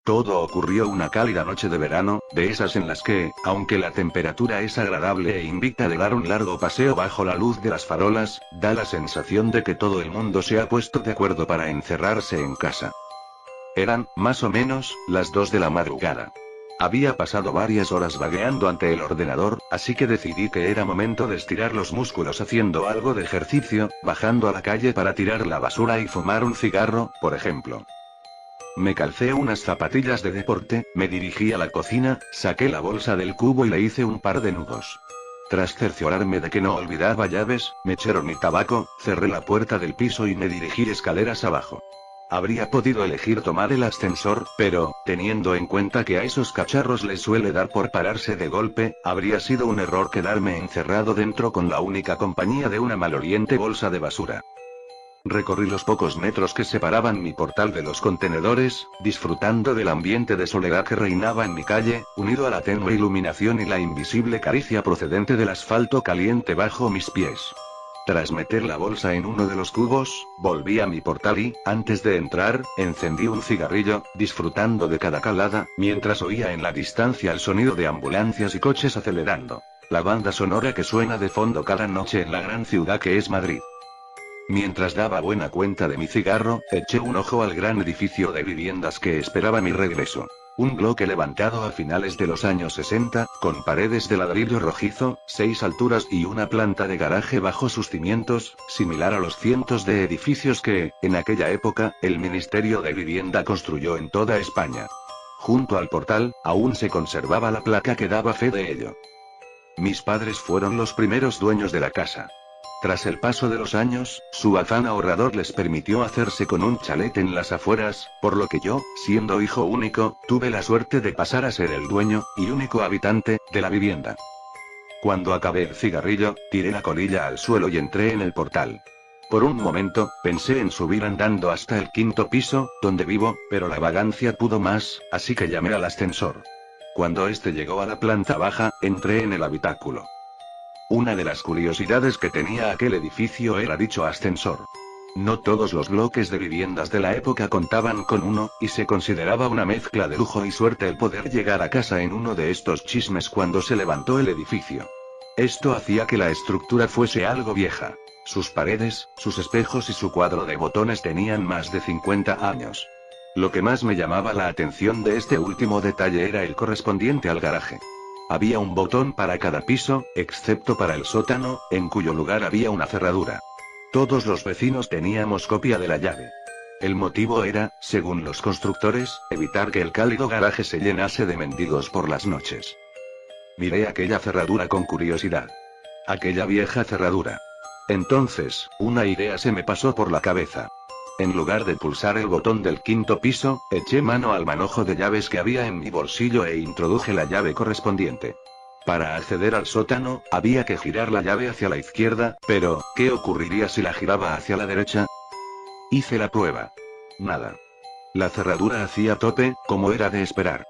Todo ocurrió una cálida noche de verano, de esas en las que, aunque la temperatura es agradable e invita a dar un largo paseo bajo la luz de las farolas, da la sensación de que todo el mundo se ha puesto de acuerdo para encerrarse en casa. Eran, más o menos, las 2 de la madrugada. Había pasado varias horas vagueando ante el ordenador, así que decidí que era momento de estirar los músculos haciendo algo de ejercicio, bajando a la calle para tirar la basura y fumar un cigarro, por ejemplo. Me calcé unas zapatillas de deporte, me dirigí a la cocina, saqué la bolsa del cubo y le hice un par de nudos. Tras cerciorarme de que no olvidaba llaves, mechero ni tabaco, cerré la puerta del piso y me dirigí escaleras abajo. Habría podido elegir tomar el ascensor, pero, teniendo en cuenta que a esos cacharros les suele dar por pararse de golpe, habría sido un error quedarme encerrado dentro con la única compañía de una maloliente bolsa de basura. Recorrí los pocos metros que separaban mi portal de los contenedores, disfrutando del ambiente de soledad que reinaba en mi calle, unido a la tenue iluminación y la invisible caricia procedente del asfalto caliente bajo mis pies. Tras meter la bolsa en uno de los cubos, volví a mi portal y, antes de entrar, encendí un cigarrillo, disfrutando de cada calada, mientras oía en la distancia el sonido de ambulancias y coches acelerando. La banda sonora que suena de fondo cada noche en la gran ciudad que es Madrid. Mientras daba buena cuenta de mi cigarro, eché un ojo al gran edificio de viviendas que esperaba mi regreso. Un bloque levantado a finales de los años 60, con paredes de ladrillo rojizo, 6 alturas y una planta de garaje bajo sus cimientos, similar a los cientos de edificios que, en aquella época, el Ministerio de Vivienda construyó en toda España. Junto al portal, aún se conservaba la placa que daba fe de ello. Mis padres fueron los primeros dueños de la casa. Tras el paso de los años, su afán ahorrador les permitió hacerse con un chalet en las afueras, por lo que yo, siendo hijo único, tuve la suerte de pasar a ser el dueño, y único habitante, de la vivienda. Cuando acabé el cigarrillo, tiré la colilla al suelo y entré en el portal. Por un momento, pensé en subir andando hasta el 5.º piso, donde vivo, pero la vagancia pudo más, así que llamé al ascensor. Cuando este llegó a la planta baja, entré en el habitáculo. Una de las curiosidades que tenía aquel edificio era dicho ascensor. No todos los bloques de viviendas de la época contaban con uno, y se consideraba una mezcla de lujo y suerte el poder llegar a casa en uno de estos chismes cuando se levantó el edificio. Esto hacía que la estructura fuese algo vieja. Sus paredes, sus espejos y su cuadro de botones tenían más de 50 años. Lo que más me llamaba la atención de este último detalle era el correspondiente al garaje. Había un botón para cada piso, excepto para el sótano, en cuyo lugar había una cerradura. Todos los vecinos teníamos copia de la llave. El motivo era, según los constructores, evitar que el cálido garaje se llenase de mendigos por las noches. Miré aquella cerradura con curiosidad. Aquella vieja cerradura. Entonces, una idea se me pasó por la cabeza. En lugar de pulsar el botón del 5.º piso, eché mano al manojo de llaves que había en mi bolsillo e introduje la llave correspondiente. Para acceder al sótano, había que girar la llave hacia la izquierda, pero, ¿qué ocurriría si la giraba hacia la derecha? Hice la prueba. Nada. La cerradura hacía tope, como era de esperar.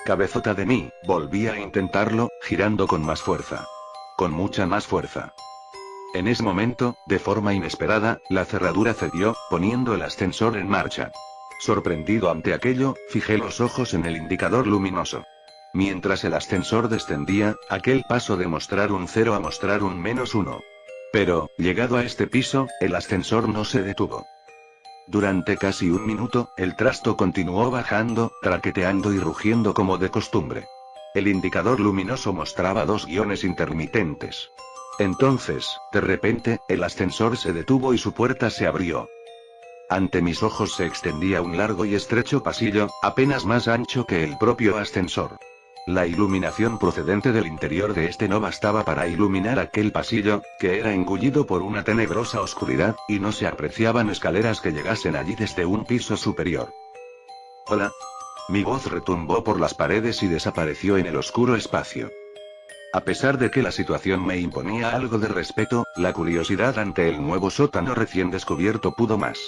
Cabezota de mí, volví a intentarlo, girando con más fuerza. Con mucha más fuerza. En ese momento, de forma inesperada, la cerradura cedió, poniendo el ascensor en marcha. Sorprendido ante aquello, fijé los ojos en el indicador luminoso. Mientras el ascensor descendía, aquel paso de mostrar un 0 a mostrar un -1. Pero, llegado a este piso, el ascensor no se detuvo. Durante casi un minuto, el trasto continuó bajando, traqueteando y rugiendo como de costumbre. El indicador luminoso mostraba 2 guiones intermitentes. Entonces, de repente, el ascensor se detuvo y su puerta se abrió. Ante mis ojos se extendía un largo y estrecho pasillo, apenas más ancho que el propio ascensor. La iluminación procedente del interior de este no bastaba para iluminar aquel pasillo, que era engullido por una tenebrosa oscuridad, y no se apreciaban escaleras que llegasen allí desde un piso superior. «Hola». Mi voz retumbó por las paredes y desapareció en el oscuro espacio. A pesar de que la situación me imponía algo de respeto, la curiosidad ante el nuevo sótano recién descubierto pudo más.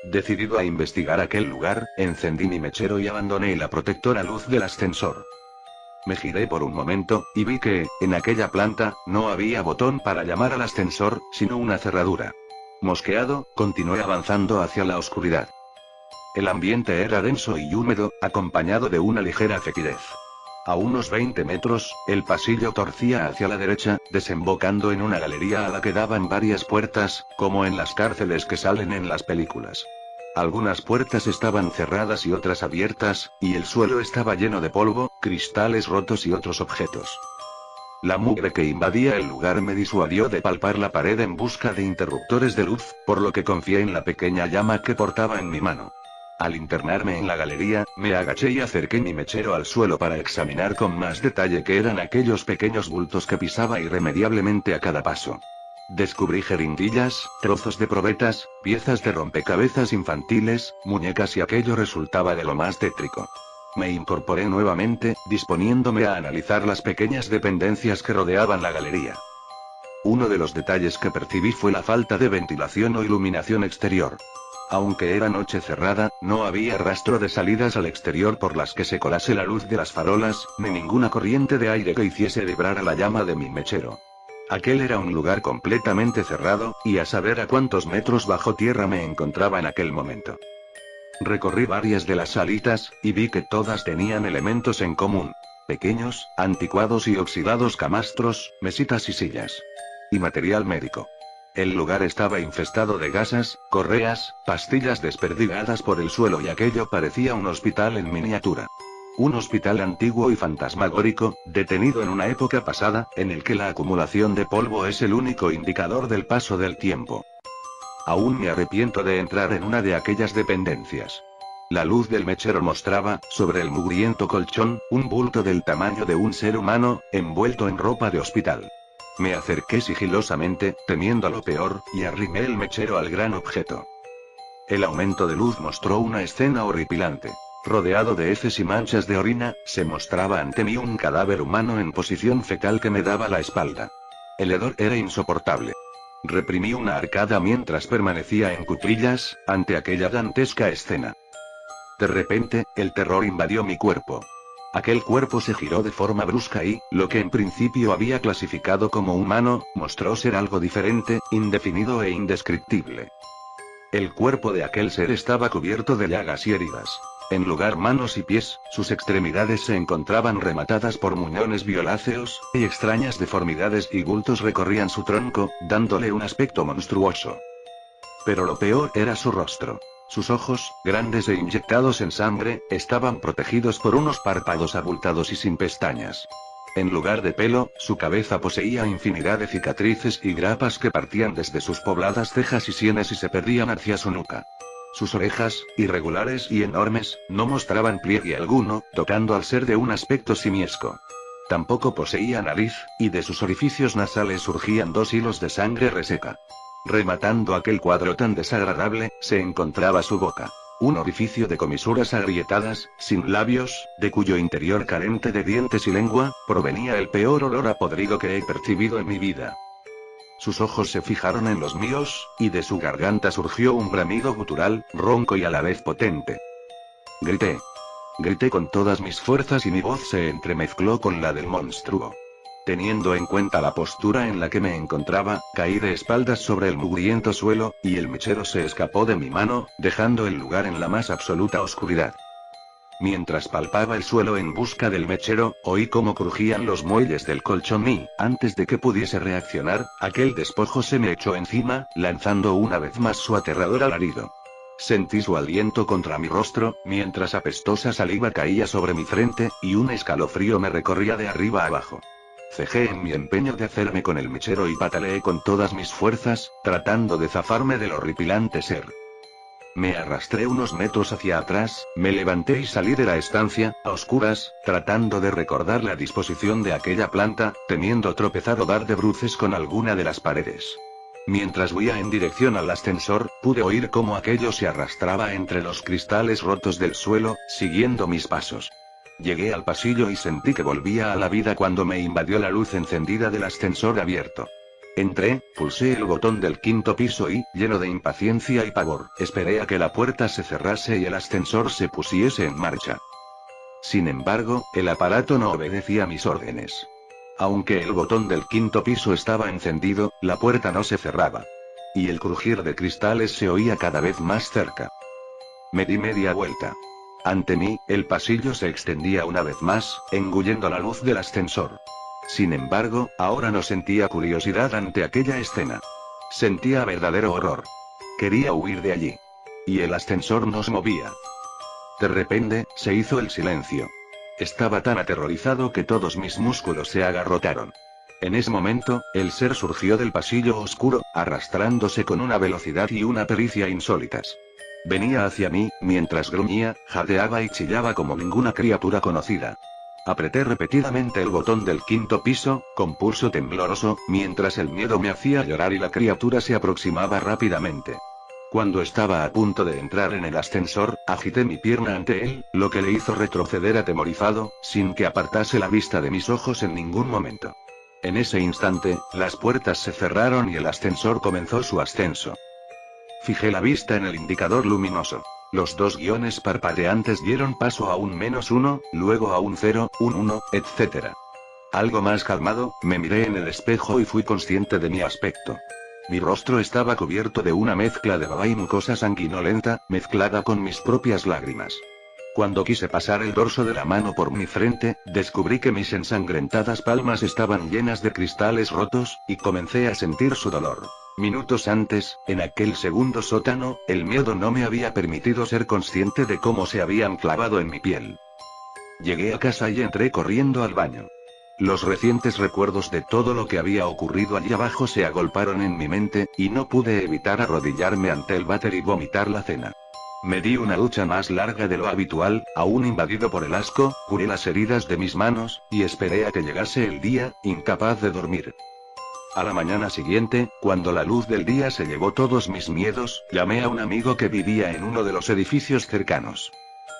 Decidido a investigar aquel lugar, encendí mi mechero y abandoné la protectora luz del ascensor. Me giré por un momento, y vi que, en aquella planta, no había botón para llamar al ascensor, sino una cerradura. Mosqueado, continué avanzando hacia la oscuridad. El ambiente era denso y húmedo, acompañado de una ligera fetidez. A unos 20 metros, el pasillo torcía hacia la derecha, desembocando en una galería a la que daban varias puertas, como en las cárceles que salen en las películas. Algunas puertas estaban cerradas y otras abiertas, y el suelo estaba lleno de polvo, cristales rotos y otros objetos. La mugre que invadía el lugar me disuadió de palpar la pared en busca de interruptores de luz, por lo que confié en la pequeña llama que portaba en mi mano. Al internarme en la galería, me agaché y acerqué mi mechero al suelo para examinar con más detalle qué eran aquellos pequeños bultos que pisaba irremediablemente a cada paso. Descubrí jeringuillas, trozos de probetas, piezas de rompecabezas infantiles, muñecas y aquello resultaba de lo más tétrico. Me incorporé nuevamente, disponiéndome a analizar las pequeñas dependencias que rodeaban la galería. Uno de los detalles que percibí fue la falta de ventilación o iluminación exterior. Aunque era noche cerrada, no había rastro de salidas al exterior por las que se colase la luz de las farolas, ni ninguna corriente de aire que hiciese vibrar a la llama de mi mechero. Aquel era un lugar completamente cerrado, y a saber a cuántos metros bajo tierra me encontraba en aquel momento. Recorrí varias de las salitas, y vi que todas tenían elementos en común. Pequeños, anticuados y oxidados camastros, mesitas y sillas. Y material médico. El lugar estaba infestado de gasas, correas, pastillas desperdigadas por el suelo y aquello parecía un hospital en miniatura. Un hospital antiguo y fantasmagórico, detenido en una época pasada, en el que la acumulación de polvo es el único indicador del paso del tiempo. Aún me arrepiento de entrar en una de aquellas dependencias. La luz del mechero mostraba, sobre el mugriento colchón, un bulto del tamaño de un ser humano, envuelto en ropa de hospital. Me acerqué sigilosamente, temiendo lo peor, y arrimé el mechero al gran objeto. El aumento de luz mostró una escena horripilante. Rodeado de heces y manchas de orina, se mostraba ante mí un cadáver humano en posición fetal que me daba la espalda. El hedor era insoportable. Reprimí una arcada mientras permanecía en cuclillas, ante aquella dantesca escena. De repente, el terror invadió mi cuerpo. Aquel cuerpo se giró de forma brusca y, lo que en principio había clasificado como humano, mostró ser algo diferente, indefinido e indescriptible. El cuerpo de aquel ser estaba cubierto de llagas y heridas. En lugar manos y pies, sus extremidades se encontraban rematadas por muñones violáceos, y extrañas deformidades y bultos recorrían su tronco, dándole un aspecto monstruoso. Pero lo peor era su rostro. Sus ojos, grandes e inyectados en sangre, estaban protegidos por unos párpados abultados y sin pestañas. En lugar de pelo, su cabeza poseía infinidad de cicatrices y grapas que partían desde sus pobladas cejas y sienes y se perdían hacia su nuca. Sus orejas, irregulares y enormes, no mostraban pliegue alguno, tocando al ser de un aspecto simiesco. Tampoco poseía nariz, y de sus orificios nasales surgían 2 hilos de sangre reseca. Rematando aquel cuadro tan desagradable, se encontraba su boca. Un orificio de comisuras agrietadas, sin labios, de cuyo interior carente de dientes y lengua, provenía el peor olor a podrido que he percibido en mi vida. Sus ojos se fijaron en los míos, y de su garganta surgió un bramido gutural, ronco y a la vez potente. Grité. Grité con todas mis fuerzas y mi voz se entremezcló con la del monstruo. Teniendo en cuenta la postura en la que me encontraba, caí de espaldas sobre el mugriento suelo, y el mechero se escapó de mi mano, dejando el lugar en la más absoluta oscuridad. Mientras palpaba el suelo en busca del mechero, oí cómo crujían los muelles del colchón y, antes de que pudiese reaccionar, aquel despojo se me echó encima, lanzando una vez más su aterrador alarido. Sentí su aliento contra mi rostro, mientras apestosa saliva caía sobre mi frente, y un escalofrío me recorría de arriba a abajo. Cejé en mi empeño de hacerme con el mechero y pataleé con todas mis fuerzas, tratando de zafarme del horripilante ser. Me arrastré unos metros hacia atrás, me levanté y salí de la estancia, a oscuras, tratando de recordar la disposición de aquella planta, temiendo tropezar o dar de bruces con alguna de las paredes. Mientras huía en dirección al ascensor, pude oír cómo aquello se arrastraba entre los cristales rotos del suelo, siguiendo mis pasos. Llegué al pasillo y sentí que volvía a la vida cuando me invadió la luz encendida del ascensor abierto. Entré, pulsé el botón del 5.º piso y, lleno de impaciencia y pavor, esperé a que la puerta se cerrase y el ascensor se pusiese en marcha. Sin embargo, el aparato no obedecía mis órdenes. Aunque el botón del 5.º piso estaba encendido, la puerta no se cerraba. Y el crujir de cristales se oía cada vez más cerca. Me di media vuelta. Ante mí, el pasillo se extendía una vez más, engullendo la luz del ascensor. Sin embargo, ahora no sentía curiosidad ante aquella escena. Sentía verdadero horror. Quería huir de allí. Y el ascensor no se movía. De repente, se hizo el silencio. Estaba tan aterrorizado que todos mis músculos se agarrotaron. En ese momento, el ser surgió del pasillo oscuro, arrastrándose con una velocidad y una pericia insólitas. Venía hacia mí, mientras gruñía, jadeaba y chillaba como ninguna criatura conocida. Apreté repetidamente el botón del 5.º piso, con pulso tembloroso, mientras el miedo me hacía llorar y la criatura se aproximaba rápidamente. Cuando estaba a punto de entrar en el ascensor, agité mi pierna ante él, lo que le hizo retroceder atemorizado, sin que apartase la vista de mis ojos en ningún momento. En ese instante, las puertas se cerraron y el ascensor comenzó su ascenso. Fijé la vista en el indicador luminoso. Los dos guiones parpadeantes dieron paso a un -1, luego a un 0, un 1, etc. Algo más calmado, me miré en el espejo y fui consciente de mi aspecto. Mi rostro estaba cubierto de una mezcla de baba y mucosa sanguinolenta, mezclada con mis propias lágrimas. Cuando quise pasar el dorso de la mano por mi frente, descubrí que mis ensangrentadas palmas estaban llenas de cristales rotos, y comencé a sentir su dolor. Minutos antes, en aquel segundo sótano, el miedo no me había permitido ser consciente de cómo se habían clavado en mi piel. Llegué a casa y entré corriendo al baño. Los recientes recuerdos de todo lo que había ocurrido allí abajo se agolparon en mi mente, y no pude evitar arrodillarme ante el váter y vomitar la cena. Me di una ducha más larga de lo habitual, aún invadido por el asco, curé las heridas de mis manos, y esperé a que llegase el día, incapaz de dormir. A la mañana siguiente, cuando la luz del día se llevó todos mis miedos, llamé a un amigo que vivía en uno de los edificios cercanos.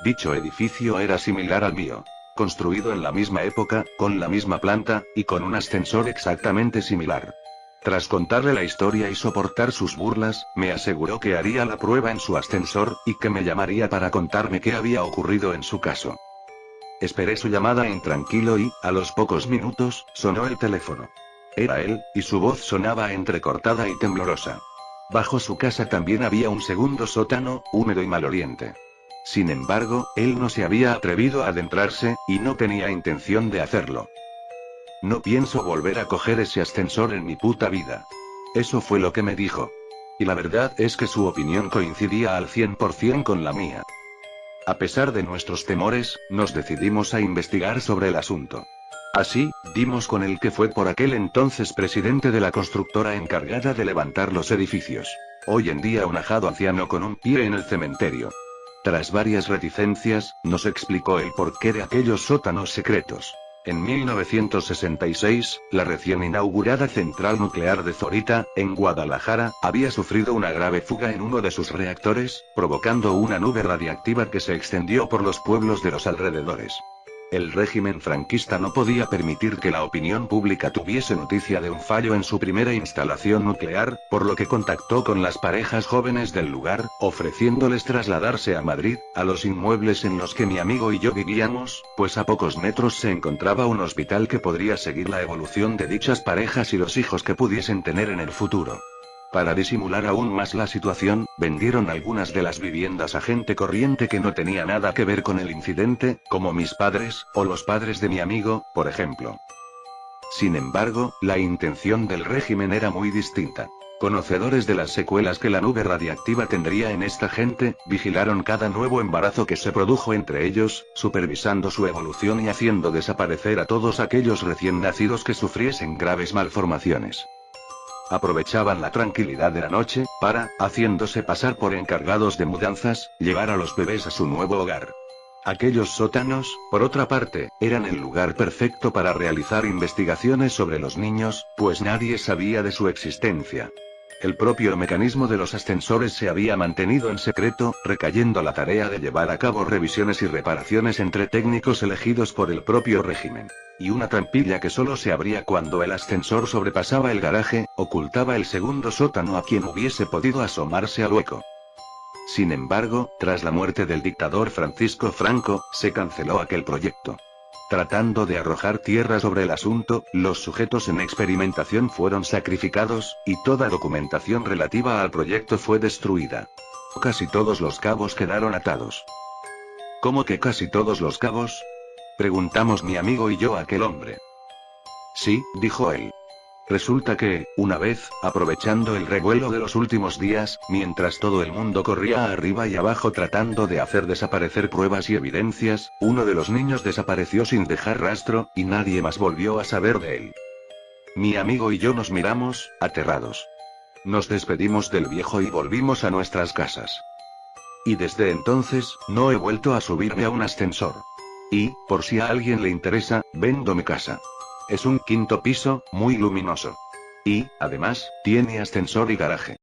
Dicho edificio era similar al mío. Construido en la misma época, con la misma planta, y con un ascensor exactamente similar. Tras contarle la historia y soportar sus burlas, me aseguró que haría la prueba en su ascensor, y que me llamaría para contarme qué había ocurrido en su caso. Esperé su llamada intranquilo y, a los pocos minutos, sonó el teléfono. Era él, y su voz sonaba entrecortada y temblorosa. Bajo su casa también había un segundo sótano, húmedo y maloliente. Sin embargo, él no se había atrevido a adentrarse, y no tenía intención de hacerlo. No pienso volver a coger ese ascensor en mi puta vida. Eso fue lo que me dijo. Y la verdad es que su opinión coincidía al 100% con la mía. A pesar de nuestros temores, nos decidimos a investigar sobre el asunto. Así, dimos con el que fue por aquel entonces presidente de la constructora encargada de levantar los edificios. Hoy en día un ajado anciano con un pie en el cementerio. Tras varias reticencias, nos explicó el porqué de aquellos sótanos secretos. En 1966, la recién inaugurada central nuclear de Zorita, en Guadalajara, había sufrido una grave fuga en uno de sus reactores, provocando una nube radiactiva que se extendió por los pueblos de los alrededores. El régimen franquista no podía permitir que la opinión pública tuviese noticia de un fallo en su primera instalación nuclear, por lo que contactó con las parejas jóvenes del lugar, ofreciéndoles trasladarse a Madrid, a los inmuebles en los que mi amigo y yo vivíamos, pues a pocos metros se encontraba un hospital que podría seguir la evolución de dichas parejas y los hijos que pudiesen tener en el futuro. Para disimular aún más la situación, vendieron algunas de las viviendas a gente corriente que no tenía nada que ver con el incidente, como mis padres, o los padres de mi amigo, por ejemplo. Sin embargo, la intención del régimen era muy distinta. Conocedores de las secuelas que la nube radiactiva tendría en esta gente, vigilaron cada nuevo embarazo que se produjo entre ellos, supervisando su evolución y haciendo desaparecer a todos aquellos recién nacidos que sufriesen graves malformaciones. Aprovechaban la tranquilidad de la noche, para, haciéndose pasar por encargados de mudanzas, llevar a los bebés a su nuevo hogar. Aquellos sótanos, por otra parte, eran el lugar perfecto para realizar investigaciones sobre los niños, pues nadie sabía de su existencia. El propio mecanismo de los ascensores se había mantenido en secreto, recayendo la tarea de llevar a cabo revisiones y reparaciones entre técnicos elegidos por el propio régimen. Y una trampilla que solo se abría cuando el ascensor sobrepasaba el garaje, ocultaba el segundo sótano a quien hubiese podido asomarse al hueco. Sin embargo, tras la muerte del dictador Francisco Franco, se canceló aquel proyecto. Tratando de arrojar tierra sobre el asunto, los sujetos en experimentación fueron sacrificados, y toda documentación relativa al proyecto fue destruida. Casi todos los cabos quedaron atados. ¿Cómo que casi todos los cabos? Preguntamos mi amigo y yo a aquel hombre. Sí, dijo él. Resulta que, una vez, aprovechando el revuelo de los últimos días, mientras todo el mundo corría arriba y abajo tratando de hacer desaparecer pruebas y evidencias, uno de los niños desapareció sin dejar rastro, y nadie más volvió a saber de él. Mi amigo y yo nos miramos, aterrados. Nos despedimos del viejo y volvimos a nuestras casas. Y desde entonces, no he vuelto a subirme a un ascensor. Y, por si a alguien le interesa, vendo mi casa. Es un quinto piso, muy luminoso. Y, además, tiene ascensor y garaje.